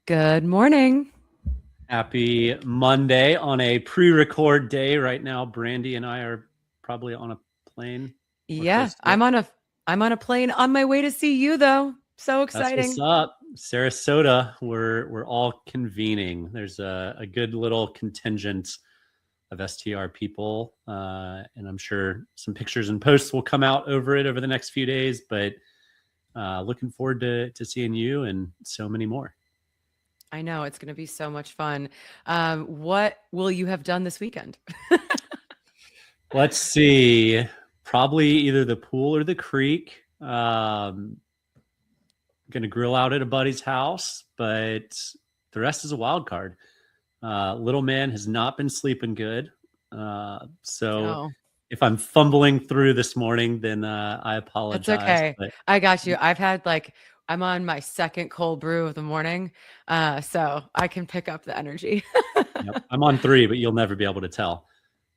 Good morning. Happy Monday on a pre-record day. Right now, Brandy and I are probably on a plane. Yeah, I'm on a plane on my way to see you though. So That's what's exciting. up. Sarasota, we're all convening. There's a good little contingent of STR people, and I'm sure some pictures and posts will come out over it over the next few days. But looking forward to seeing you and so many more. I know it's going to be so much fun. What will you have done this weekend? Let's see. Probably either the pool or the creek. Going to grill out at a buddy's house, but the rest is a wild card. Little man has not been sleeping good. So if I'm fumbling through this morning, then I apologize. That's okay. But I got you. I'm on my second cold brew of the morning, so I can pick up the energy. Yep, I'm on 3, but you'll never be able to tell.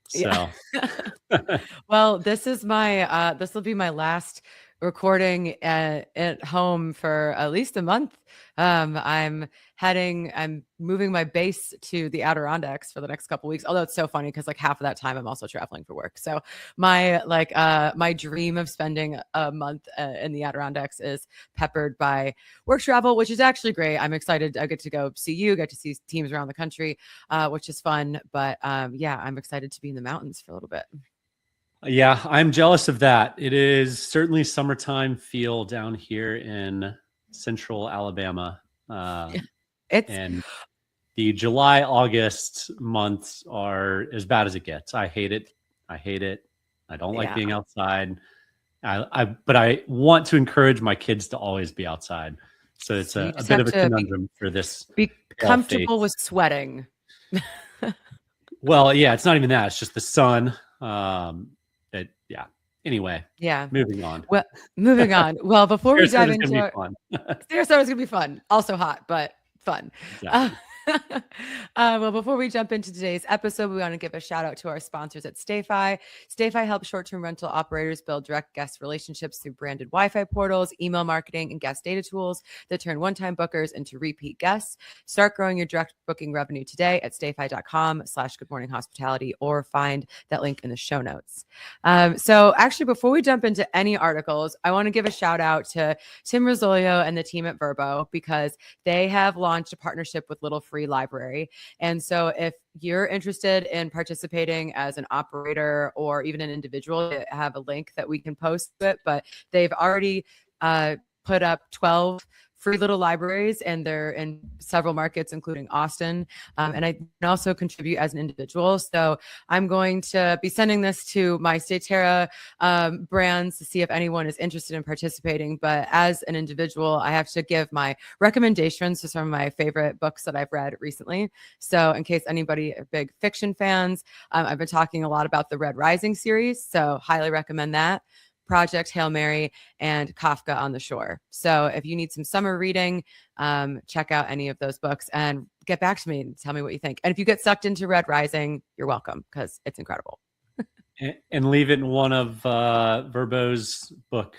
So, yeah. Well, this will be my last recording at home for at least a month. I'm moving my base to the Adirondacks for the next couple of weeks. Although it's so funny because like half of that time I'm also traveling for work. So my dream of spending a month in the Adirondacks is peppered by work travel, which is actually great. I'm excited. I get to go see you, get to see teams around the country, which is fun. But yeah, I'm excited to be in the mountains for a little bit. Yeah, I'm jealous of that. It is certainly summertime feel down here in central Alabama. And the July, August months are as bad as it gets. I hate it. I don't like being outside. But I want to encourage my kids to always be outside. So it's a bit of a conundrum for this. Be comfortable with sweating. Well, yeah, it's not even that. It's just the sun. Anyway. Yeah. Moving on. Well, before we dive into Sarasota's gonna be fun. Also hot, but fun. Exactly. Well, before we jump into today's episode, we want to give a shout out to our sponsors at StayFi. StayFi helps short-term rental operators build direct guest relationships through branded Wi-Fi portals, email marketing, and guest data tools that turn one-time bookers into repeat guests. Start growing your direct booking revenue today at stayfi.com/goodmorninghospitality or find that link in the show notes. So actually, before we jump into any articles, I want to give a shout out to Tim Rizzolio and the team at Verbo because they have launched a partnership with Little Free Library. And so if you're interested in participating as an operator or even an individual, I have a link that we can post it, but they've already put up 12 free little libraries, and they're in several markets, including Austin. And I can also contribute as an individual. So I'm going to be sending this to my StayTerra brands to see if anyone is interested in participating. But as an individual, I have to give my recommendations to some of my favorite books that I've read recently. So in case anybody are big fiction fans, I've been talking a lot about the Red Rising series. So highly recommend that. Project Hail Mary, and Kafka on the Shore. So if you need some summer reading, check out any of those books and get back to me and tell me what you think. And if you get sucked into Red Rising, you're welcome because it's incredible. and leave it in one of Verbo's book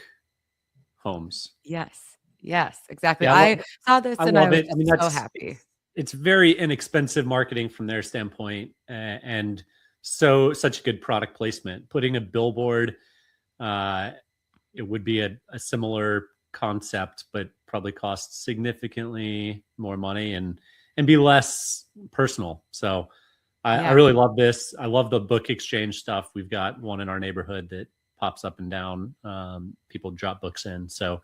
homes. Yes, exactly. Yeah, I saw this and I was so happy. It's very inexpensive marketing from their standpoint, and such a good product placement. Putting a billboard, it would be a similar concept, but probably cost significantly more money and be less personal. So I really love this. I love the book exchange stuff. We've got one in our neighborhood that pops up and down. People drop books in. So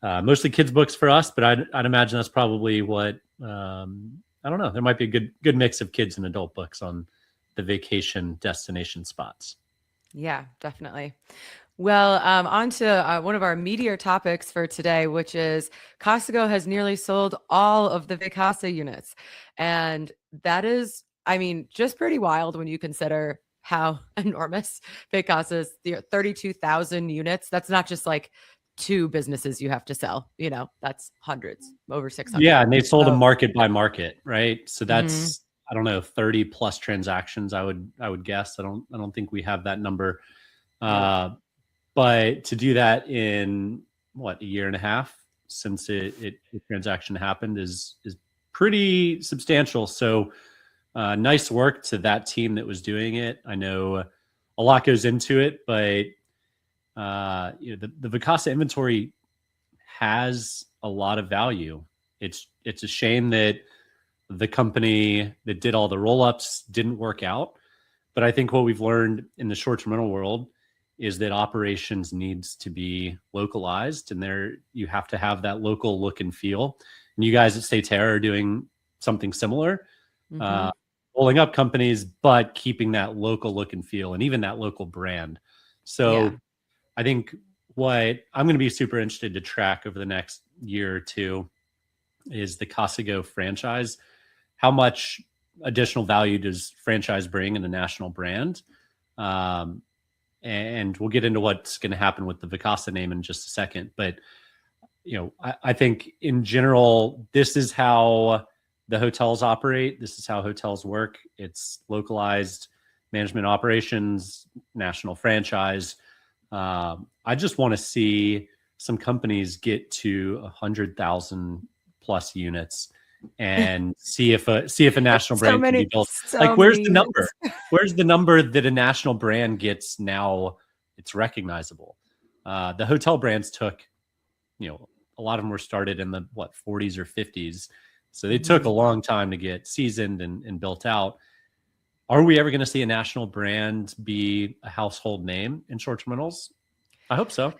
mostly kids books for us, but I'd imagine that's probably what, I don't know. There might be a good mix of kids and adult books on the vacation destination spots. Yeah, definitely. Well, on to one of our meatier topics for today, which is Casago has nearly sold all of the Vacasa units. And that is, I mean, just pretty wild when you consider how enormous Vacasa's 32,000 units. That's not just like 2 businesses you have to sell, that's hundreds, over 600. Yeah, and they sold them market by market, right? So that's, I don't know, 30 plus transactions. I would guess. I don't think we have that number. But to do that in a year and a half since the transaction happened is pretty substantial. So nice work to that team that was doing it. I know a lot goes into it, but the Vacasa inventory has a lot of value. It's a shame that the company that did all the roll-ups didn't work out. But I think what we've learned in the short-term rental world is that operations needs to be localized, and there you have to have that local look and feel. And you guys at StayFi are doing something similar, rolling up companies, but keeping that local look and feel, and even that local brand. So I think what I'm going to be super interested to track over the next year or two is the Casago franchise. How much additional value does franchise bring in the national brand? And we'll get into what's going to happen with the Vacasa name in just a second. But, I think in general, this is how the hotels operate. This is how hotels work. It's localized management operations, national franchise. I just want to see some companies get to 100,000 plus units and see if a national brand can be built. Where's the number? Where's the number that a national brand gets now? It's recognizable. The hotel brands took, a lot of them were started in the 40s or 50s. So they took a long time to get seasoned and built out. Are we ever going to see a national brand be a household name in short-term rentals? I hope so.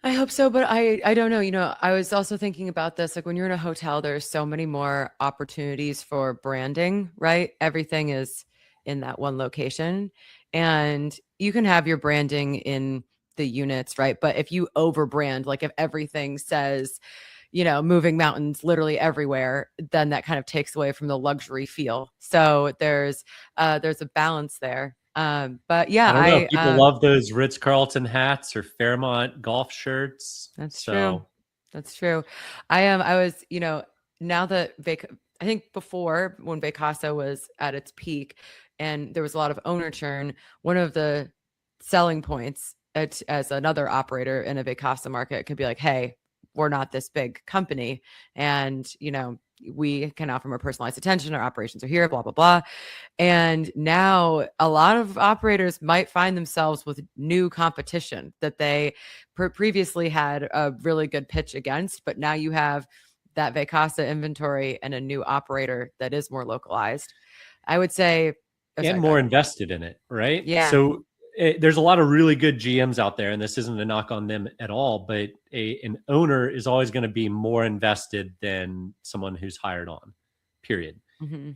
I hope so, but I don't know. I was also thinking about this. Like when you're in a hotel, there's so many more opportunities for branding, right? Everything is in that one location, and you can have your branding in the units, right? But if you over brand, like if everything says, moving mountains literally everywhere, then that kind of takes away from the luxury feel. So there's a balance there. But yeah, I don't know. People love those Ritz-Carlton hats or Fairmont golf shirts. That's true. That's true. I was, now that I think before when Vacasa was at its peak and there was a lot of owner churn, one of the selling points as another operator in a Vacasa market could be like, hey, we're not this big company. And, we can offer more personalized attention. Our operations are here, blah, blah, blah. And now a lot of operators might find themselves with new competition that they previously had a really good pitch against. But now you have that Vacasa inventory and a new operator that is more localized. I would say. And more invested in it, right? Yeah. So there's a lot of really good GMs out there, and this isn't a knock on them at all, but an owner is always going to be more invested than someone who's hired on, period.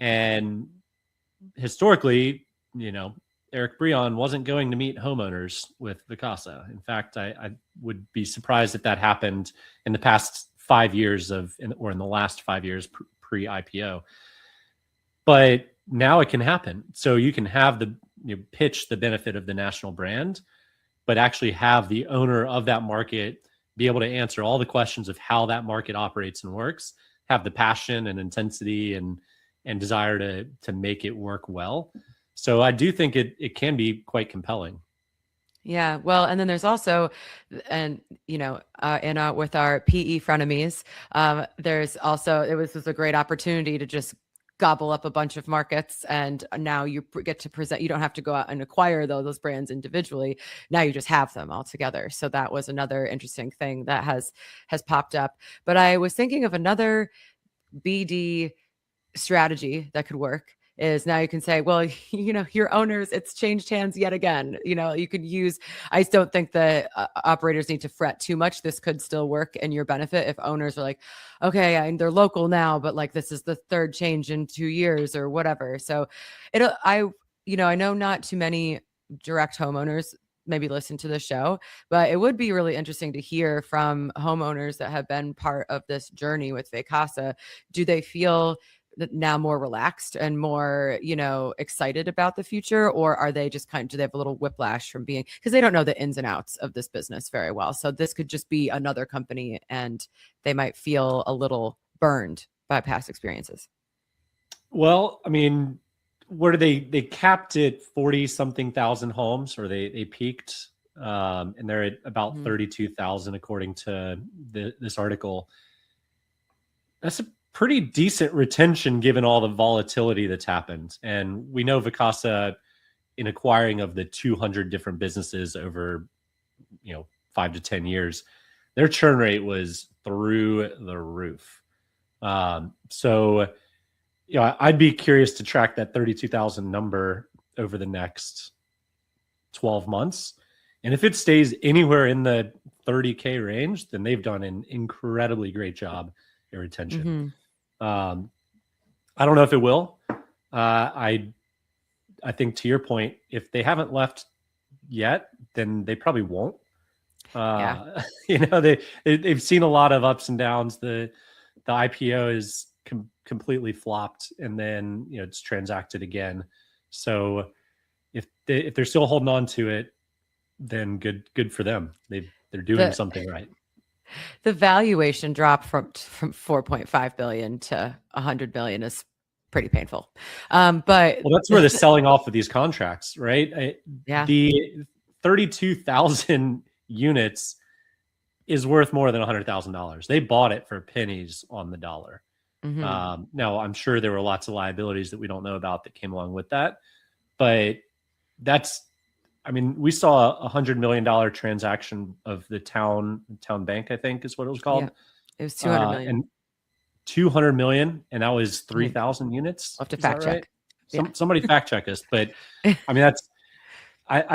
And historically, Eric Breon wasn't going to meet homeowners with Vacasa. In fact, I would be surprised if that happened in the past 5 years or in the last 5 years pre-IPO. But now it can happen. So you can have pitch the benefit of the national brand, but actually have the owner of that market be able to answer all the questions of how that market operates and works, have the passion and intensity and desire to make it work well. So I do think it can be quite compelling. Yeah. Well, and then there's also, and with our PE frenemies, there's also, it was a great opportunity to just gobble up a bunch of markets, and now you get to present. You don't have to go out and acquire those brands individually. Now you just have them all together. So that was another interesting thing that has popped up. But I was thinking of another BD strategy that could work. Is now you can say, well, your owners, it's changed hands yet again. You could use, I don't think the operators need to fret too much. This could still work in your benefit if owners are like, okay, they're local now, but like this is the third change in 2 years or whatever. So I know not too many direct homeowners maybe listen to the show, but it would be really interesting to hear from homeowners that have been part of this journey with Vacasa. Do they feel now more relaxed and more, excited about the future? Or are they just do they have a little whiplash from being, because they don't know the ins and outs of this business very well. So this could just be another company and they might feel a little burned by past experiences. Well, I mean, where they capped it 40 something thousand homes, or they peaked, and they're at about 32,000 according to this article. That's a pretty decent retention given all the volatility that's happened. And we know Vacasa, in acquiring of the 200 different businesses over 5 to 10 years, their churn rate was through the roof. So I'd be curious to track that 32,000 number over the next 12 months. And if it stays anywhere in the 30K range, then they've done an incredibly great job at retention. I don't know if it will. I think, to your point, if they haven't left yet, then they probably won't. They've seen a lot of ups and downs. The IPO is completely flopped, and then it's transacted again. So if they're still holding on to it, then good for them. They're doing something right. The valuation drop from 4.5 billion to 100 billion is pretty painful. But that's where the selling off of these contracts, right? The 32,000 units is worth more than $100,000. They bought it for pennies on the dollar. Now, I'm sure there were lots of liabilities that we don't know about that came along with that, but we saw $100 million transaction of the town bank, I think is what it was called. Yeah. It was 200 million. And 200 million, and that was 3,000 units. I'll have to fact check. Right? Somebody fact check us, but I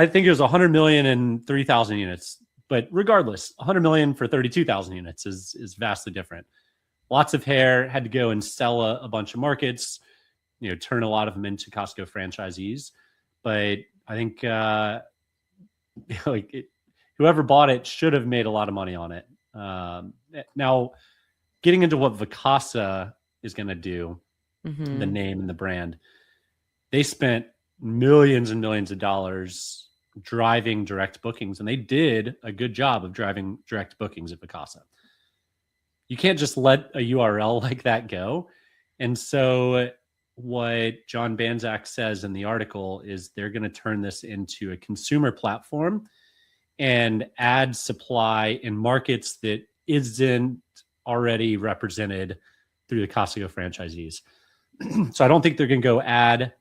think it was 100 million and 3,000 units. But regardless, 100 million for 32,000 units is vastly different. Lots of hair, had to go and sell a bunch of markets, turn a lot of them into Costco franchisees. But I think whoever bought it should have made a lot of money on it. Now, getting into what Vacasa is going to do, the name and the brand, they spent millions and millions of dollars driving direct bookings, and they did a good job of driving direct bookings at Vacasa. You can't just let a URL like that go. And so what John Banzak says in the article is they're going to turn this into a consumer platform and add supply in markets that isn't already represented through the Casago franchisees. So I don't think they're going to go add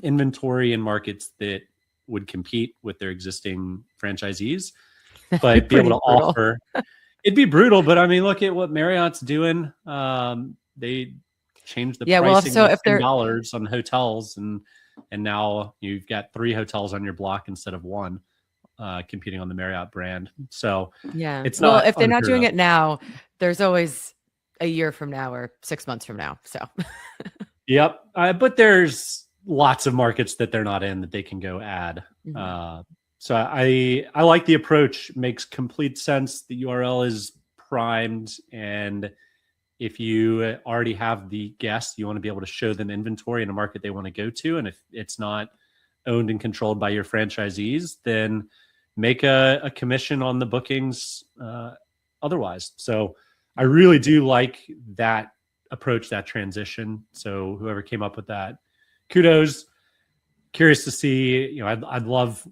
inventory in markets that would compete with their existing franchisees, but be able to offer. It'd be brutal, but look at what Marriott's doing. They changed the pricing to $10 on hotels, and now you've got 3 hotels on your block instead of 1, competing on the Marriott brand. So it's not. If they're not doing it now, there's always a year from now or 6 months from now. So, yep. But there's lots of markets that they're not in that they can go add. So I like the approach. Makes complete sense. The URL is primed, and if you already have the guests, you want to be able to show them inventory in a market they want to go to. And if it's not owned and controlled by your franchisees, then make a commission on the bookings otherwise. So I really do like that approach, that transition. So whoever came up with that, kudos. Curious to see, I'd love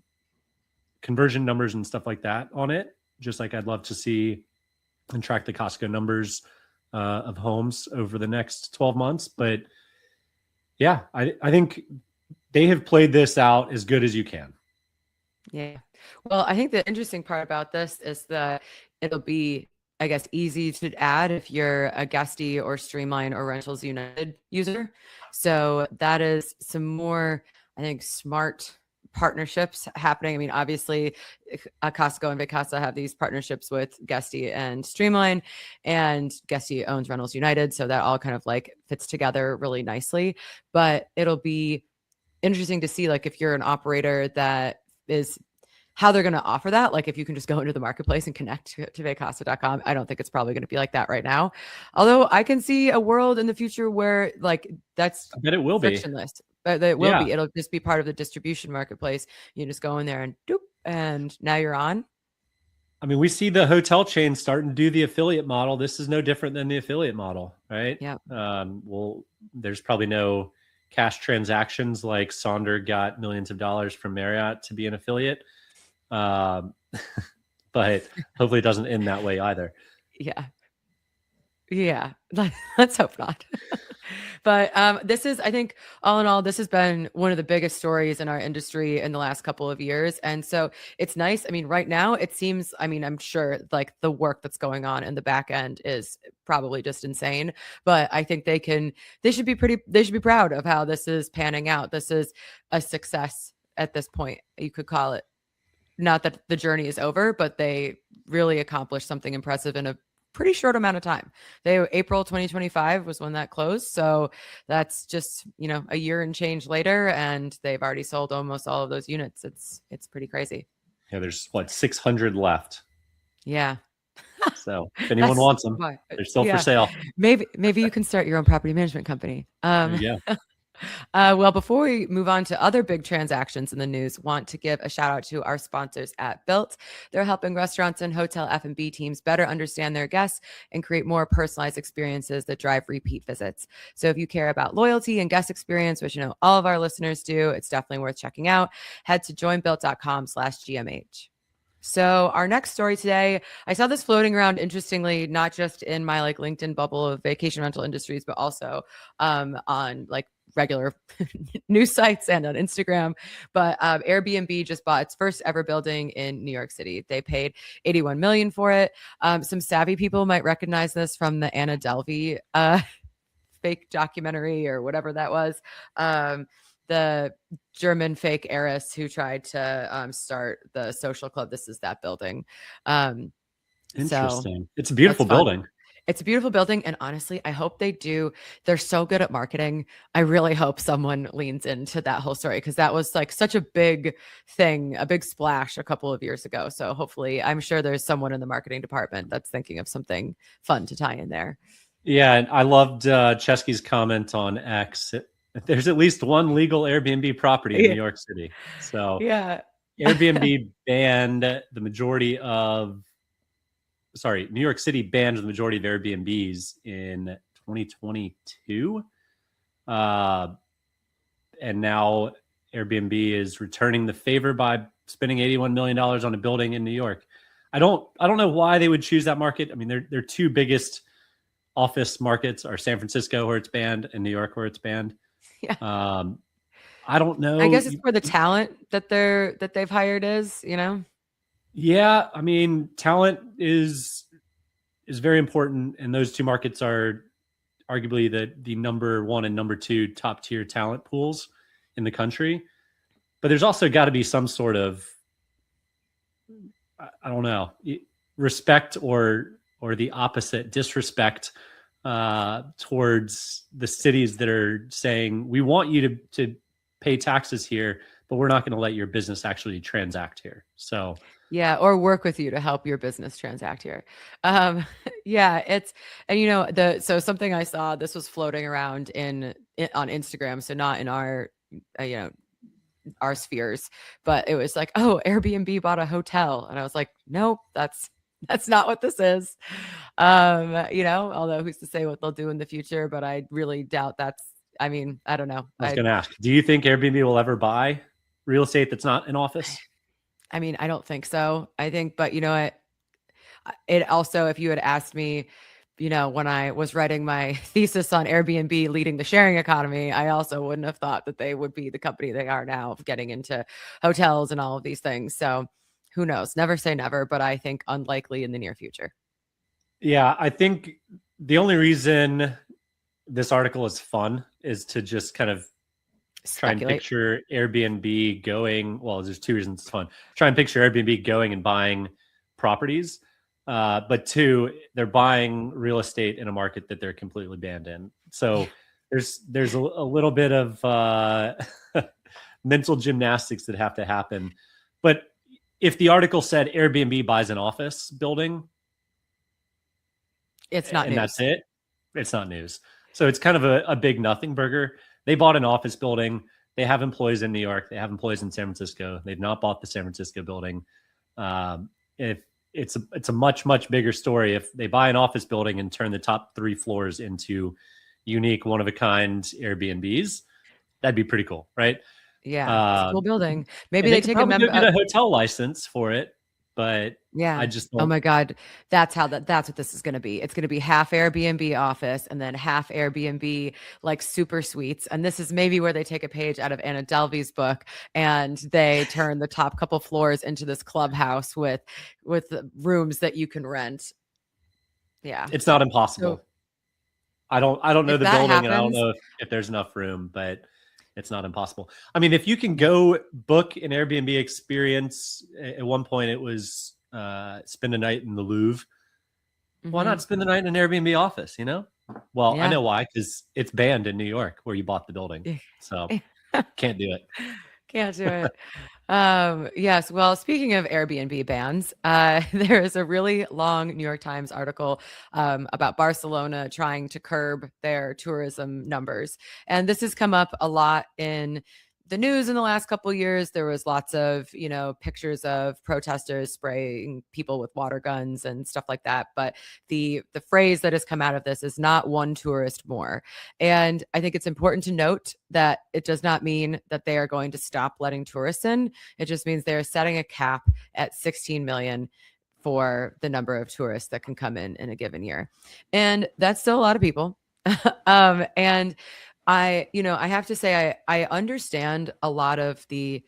conversion numbers and stuff like that on it. Just like I'd love to see and track the Costco numbers of homes over the next 12 months. But yeah, I think they have played this out as good as you can. Yeah. Well, I think the interesting part about this is that it'll be, I guess, easy to add if you're a Guesty or Streamline or Rentals United user. So that is some more, I think, smart partnerships happening. Obviously, Costco and Vacasa have these partnerships with Guesty and Streamline, and Guesty owns Rentals United. So that all kind of fits together really nicely. But it'll be interesting to see, if you're an operator that is how they're going to offer that. If you can just go into the marketplace and connect to vacasa.com. I don't think it's probably going to be like that right now. Although I can see a world in the future where that's I bet it will frictionless. But it will be. It'll just be part of the distribution marketplace. You just go in there and doop, and now you're on. We see the hotel chain starting to do the affiliate model. This is no different than the affiliate model, right? Yeah. Well, there's probably no cash transactions like Sonder got millions of dollars from Marriott to be an affiliate. But hopefully it doesn't end that way either. Yeah. Yeah, let's hope not. But this is, I think, all in all, this has been one of the biggest stories in our industry in the last couple of years. And so it's nice. I mean, right now it seems, I mean, I'm sure like the work that's going on in the back end is probably just insane. But I think they should be proud of how this is panning out. This is a success at this point, you could call it. Not that the journey is over, but they really accomplished something impressive in a pretty short amount of time. April 2025 was when that closed. So that's just, a year and change later, and they've already sold almost all of those units. It's pretty crazy. Yeah, there's 600 left. Yeah. So if anyone wants them, they're still for sale. Maybe you can start your own property management company. There you go. Well, before we move on to other big transactions in the news, want to give a shout out to our sponsors at Bilt. They're helping restaurants and hotel F&B teams better understand their guests and create more personalized experiences that drive repeat visits. So if you care about loyalty and guest experience, which all of our listeners do, it's definitely worth checking out. Head to joinbilt.com/GMH. So our next story today, I saw this floating around, interestingly, not just in my LinkedIn bubble of vacation rental industries, but also on regular news sites and on Instagram. But Airbnb just bought its first ever building in New York City. They paid $81 million for it. Some savvy people might recognize this from the Anna Delvey fake documentary or whatever that was. The German fake heiress who tried to start the social club. This is that building. Interesting. So it's a beautiful building. It's a beautiful building. And honestly, I hope they do. They're so good at marketing. I really hope someone leans into that whole story, because that was such a big thing, a big splash a couple of years ago. So hopefully, I'm sure there's someone in the marketing department that's thinking of something fun to tie in there. Yeah. And I loved Chesky's comment on X. There's at least one legal Airbnb property in New York City. So yeah, Airbnb banned the majority of, New York City banned the majority of Airbnbs in 2022. And now Airbnb is returning the favor by spending $81 million on a building in New York. I don't know why they would choose that market. I mean, their two biggest office markets are San Francisco, where it's banned, and New York, where it's banned. Yeah. I don't know. I guess it's where the talent that they've hired is, Yeah, I mean, talent is very important, and those two markets are arguably the number one and number two top tier talent pools in the country. But there's also got to be some sort of, I don't know, respect or the opposite, disrespect towards the cities that are saying, we want you to pay taxes here, but we're not going to let your business actually transact here. So yeah, or work with you to help your business transact here. Yeah, it's, and so something I saw, this was floating around on Instagram, so not in our our spheres, but it was Airbnb bought a hotel, and I was like, nope, that's not what this is. Although who's to say what they'll do in the future, but I really doubt I don't know. I was going to ask, do you think Airbnb will ever buy real estate that's not an office? I mean, I don't think so. I think, but it also, if you had asked me, when I was writing my thesis on Airbnb leading the sharing economy, I also wouldn't have thought that they would be the company they are now, of getting into hotels and all of these things. So who knows? Never say never, but I think unlikely in the near future. Yeah, I think the only reason this article is fun is to just kind of try and picture Airbnb going. Well, there's two reasons it's fun. Try and picture Airbnb going and buying properties. But two, they're buying real estate in a market that they're completely banned in. So there's a little bit of mental gymnastics that have to happen. But if the article said Airbnb buys an office building, it's not news. And that's it. It's not news. So it's kind of a big nothing burger. They bought an office building. They have employees in New York. They have employees in San Francisco. They've not bought the San Francisco building. If it's a much, much bigger story if they buy an office building and turn the top 3 floors into unique, one-of-a-kind Airbnbs. That'd be pretty cool, right? Yeah, it's a cool building. Maybe they take get a hotel license for it. but I Yeah. just Oh don't. my God. That's what this is going to be. It's going to be half Airbnb office and then half Airbnb like super suites. And this is maybe where they take a page out of Anna Delvey's book and they turn the top couple floors into this clubhouse with rooms that you can rent. Yeah. It's not impossible. So I don't know if the that building, and I don't happens, know if there's enough room, but it's not impossible. I mean, if you can go book an Airbnb experience, at one point it was spend a night in the Louvre. Why not spend the night in an Airbnb office? Well, I yeah. know why, because it's banned in New York where you bought the building, so can't do it. Can't do it. Yes. Well, speaking of Airbnb bans, there is a really long New York Times article about Barcelona trying to curb their tourism numbers. And this has come up a lot in the news in the last couple of years. There was lots of, pictures of protesters spraying people with water guns and stuff like that. But the phrase that has come out of this is not one tourist more. And I think it's important to note that it does not mean that they are going to stop letting tourists in. It just means they're setting a cap at 16 million for the number of tourists that can come in a given year. And that's still a lot of people. And I have to say, I understand a lot of the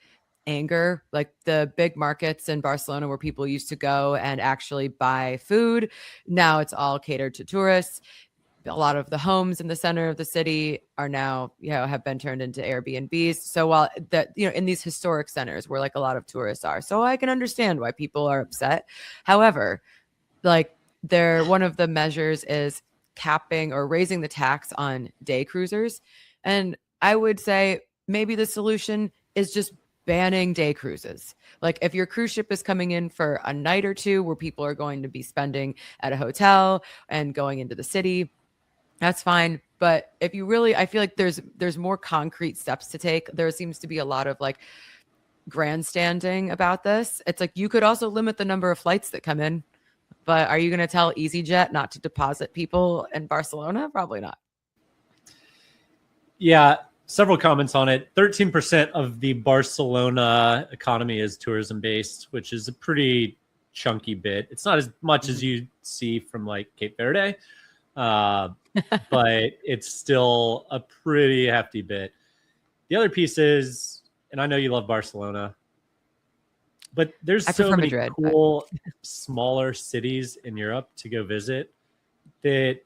anger, like the big markets in Barcelona where people used to go and actually buy food. Now it's all catered to tourists. A lot of the homes in the center of the city are now, have been turned into Airbnbs. So while that, in these historic centers where like a lot of tourists are, so I can understand why people are upset. However, like one of the measures is capping or raising the tax on day cruisers. And I would say maybe the solution is just banning day cruises. Like if your cruise ship is coming in for a night or two where people are going to be spending at a hotel and going into the city, that's fine. But if you really, I feel like there's more concrete steps to take. There seems to be a lot of like grandstanding about this. It's like you could also limit the number of flights that come in. But are you going to tell EasyJet not to deposit people in Barcelona? Probably not. Yeah, several comments on it. 13% of the Barcelona economy is tourism based, which is a pretty chunky bit. It's not as much as you see from like Cape Verde, but it's still a pretty hefty bit. The other piece is, and I know you love Barcelona, but there's so many Madrid, cool smaller cities in Europe to go visit that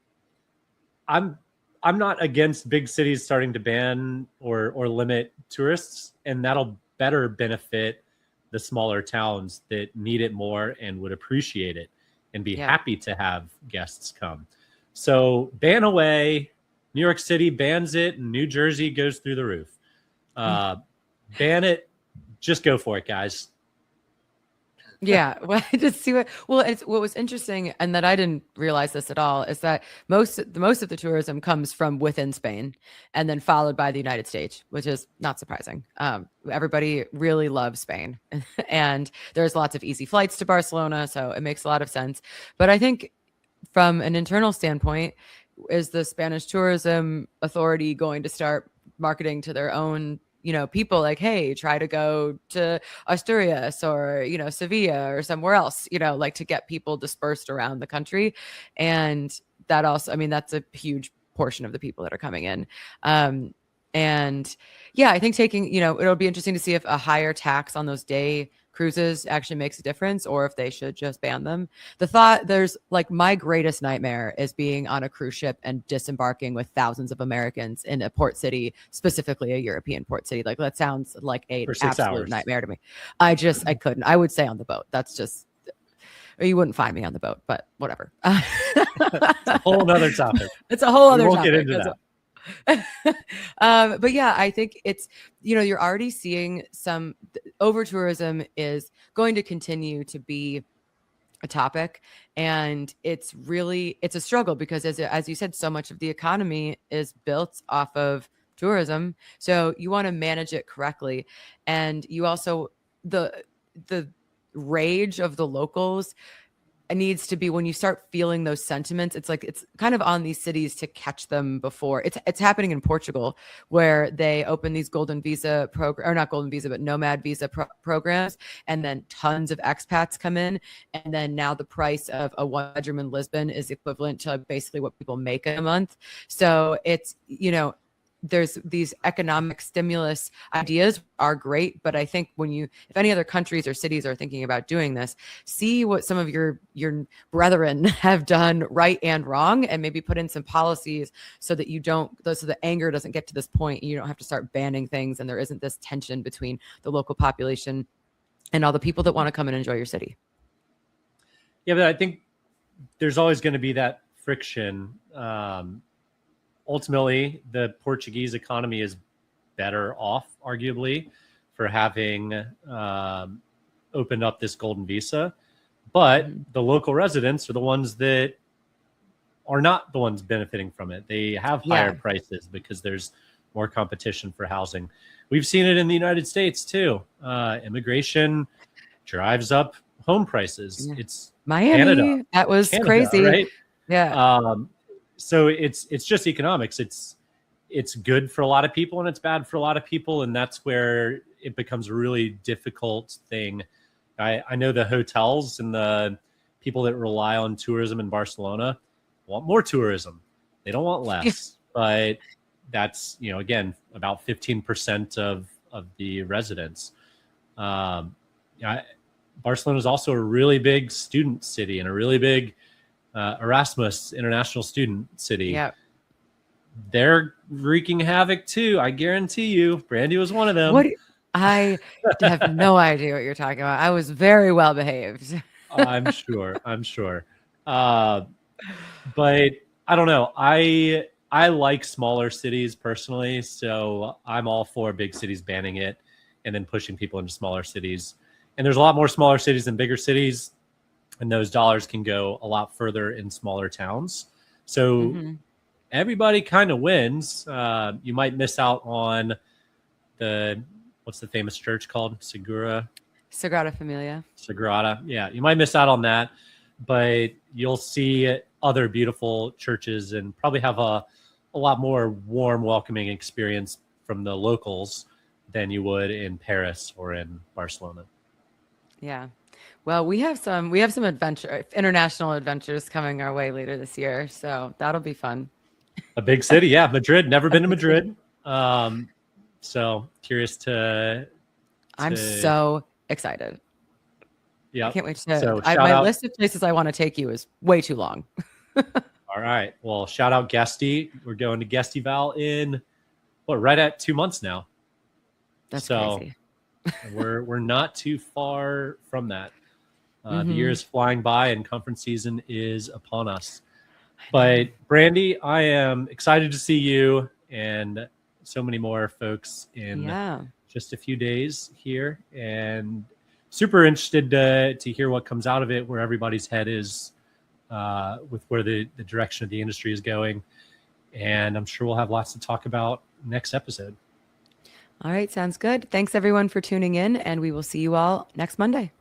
I'm not against big cities starting to ban or limit tourists, and that'll better benefit the smaller towns that need it more and would appreciate it and be happy to have guests come. So ban away. New York City bans it, and New Jersey goes through the roof. Ban it. Just go for it, guys. Yeah. Well, just see what was interesting, and that I didn't realize this at all, is that most of the tourism comes from within Spain and then followed by the United States, which is not surprising. Everybody really loves Spain and there's lots of easy flights to Barcelona. So it makes a lot of sense. But I think from an internal standpoint, is the Spanish Tourism Authority going to start marketing to their own people like, hey, try to go to Asturias or, Sevilla or somewhere else, like to get people dispersed around the country. And that also, I mean, that's a huge portion of the people that are coming in. And yeah, I think taking, it'll be interesting to see if a higher tax on those day cruises actually makes a difference or if they should just ban them. There's like my greatest nightmare is being on a cruise ship and disembarking with thousands of Americans in a port city, specifically a European port city. Like that sounds like an absolute nightmare to me. I couldn't. I would stay on the boat. That's just, or you wouldn't find me on the boat, but whatever. It's a whole other topic. It's a whole other topic. We'll get into that. But yeah, I think it's, you're already seeing some over tourism is going to continue to be a topic, and it's a struggle because as you said, so much of the economy is built off of tourism. So you want to manage it correctly. And you also, the rage of the locals needs to be, when you start feeling those sentiments, it's like it's kind of on these cities to catch them before it's happening in Portugal, where they open these golden visa program, or not golden visa, but nomad visa programs, and then tons of expats come in, and then now the price of a 1 bedroom in Lisbon is equivalent to basically what people make in a month. So it's, there's these economic stimulus ideas are great, but I think if any other countries or cities are thinking about doing this, see what some of your brethren have done right and wrong, and maybe put in some policies so that so the anger doesn't get to this point and you don't have to start banning things, and there isn't this tension between the local population and all the people that want to come and enjoy your city. Yeah, but I think there's always going to be that friction. Ultimately, the Portuguese economy is better off, arguably, for having opened up this golden visa. But the local residents are the ones that are not the ones benefiting from it. They have higher prices because there's more competition for housing. We've seen it in the United States, too. Immigration drives up home prices. Yeah. It's Miami. Canada. That was Canada, crazy. Right? Yeah. So it's just economics. It's good for a lot of people and it's bad for a lot of people, and that's where it becomes a really difficult thing. I know the hotels and the people that rely on tourism in Barcelona want more tourism. They don't want less, but that's, again, about 15% of the residents. Barcelona is also a really big student city and a really big Erasmus international student city. Yeah. They're wreaking havoc too. I guarantee you. Brandy was one of them. I have no idea what you're talking about. I was very well behaved. I'm sure. But I don't know. I like smaller cities personally, so I'm all for big cities banning it and then pushing people into smaller cities. And there's a lot more smaller cities than bigger cities, and those dollars can go a lot further in smaller towns. So everybody kind of wins. You might miss out on what's the famous church called? Sagrada Familia. Sagrada. Yeah, you might miss out on that, but you'll see other beautiful churches and probably have a lot more warm, welcoming experience from the locals than you would in Paris or in Barcelona. Yeah. Well, we have some international adventures coming our way later this year, so that'll be fun. A big city, yeah. Madrid. Never been to Madrid. So curious to. I'm so excited. Yeah, I can't wait to. So my list of places I want to take you is way too long. All right. Well, shout out Guesty. We're going to Guestival in right at 2 months now. That's crazy. we're not too far from that. The year is flying by and conference season is upon us. But Brandy, I am excited to see you and so many more folks in just a few days here, and super interested to hear what comes out of it, where everybody's head is with where the direction of the industry is going. And I'm sure we'll have lots to talk about next episode. All right. Sounds good. Thanks everyone for tuning in, and we will see you all next Monday.